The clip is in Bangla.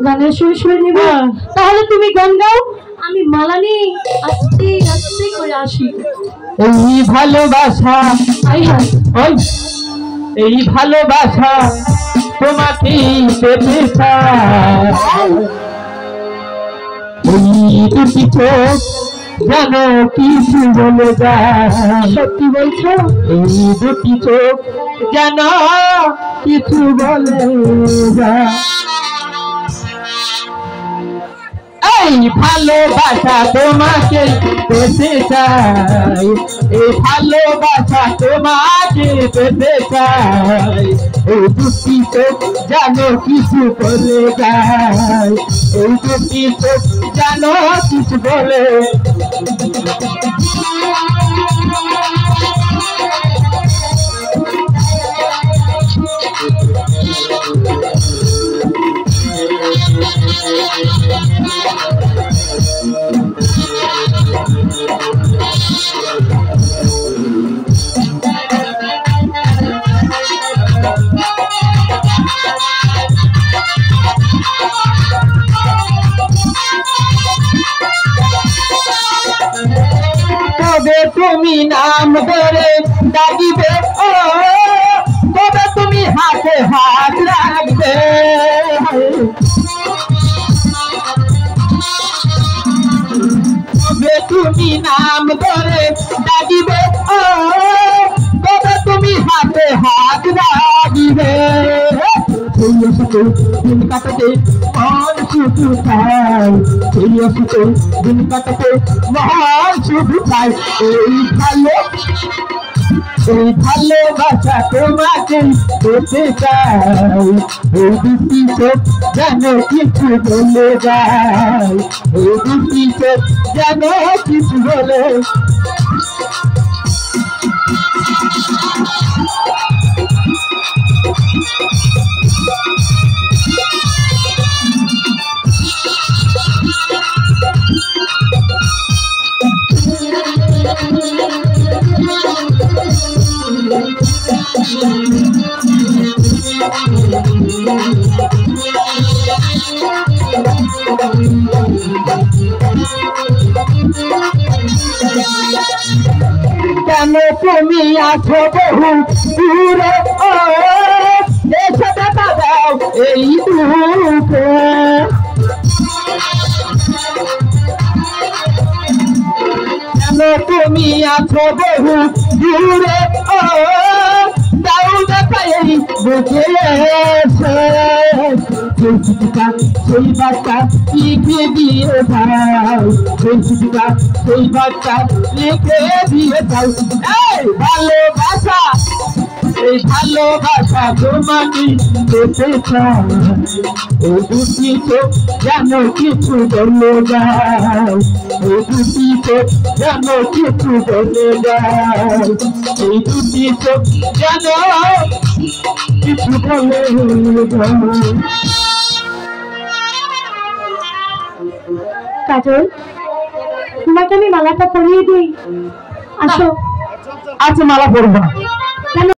গানের সুর সুরে নিবে? তাহলে তুমি গান গাও, আমি মালা নিয়ে আস্তে আস্তে করে আসি। এই ভালোবাসা, ওই এই ভালোবাসা তোমাকে পেতে চাই। ওই দুটি চোখ যেন কিছু বলে যায়। সত্যি বলছো? এই দুটি চোখ যেন কিছু বলে যায়। এই ভালোবাসা তোমাকে পেতে চাই, এই ভালোবাসা তোমাকে পেতে চাই। এই দুটি চোখ যেন কিছু বলে যায়, এই দুটি চোখ যেন কিছু বলে। তবে তুমি নাম ধরে ডাকিবে, ও তবে তুমি হাতে হাত রাখবে। তবে তুমি নাম ধরে ডাকিবে, ও তবে তুমি হাতে হাত রাখবে। দিন কাটাতে মন শুধু চাই, দিন কাটাতে মন শুধু চাই। এই ভালোবাসা তোমাকে পেতে চাই, এই দুটি চোখ যেন কিছু বলে যায়, এই দুটি চোখ যেন কিছু বলে। কেন তুমি আছো বহু দূরে, ও এসে দেখা দাও এই দুঃখে। কেন তুমি আছো বহু দূরে, ও দাও দেখা এই বুকে এসে। সেই চিঠিটা সেই বার্তা লিখে দিয়ে যাও, সেই চিঠিটা সেই বার্তা লিখে দিয়ে যাও। এই ভালোবাসা, এই ভালোবাসা তোমাকে পেতে চাই, এই দুটি চোখ যেন কিছু বলে যায়, এই দুটি চোখ যেন কিছু বলে যায়, এই দুটি চোখ যেন কিছু বলে যায়। কাজল, তোমাকে আমি মালাটা পরিয়ে দিই, আসো। আচ্ছা মালা পরবো না।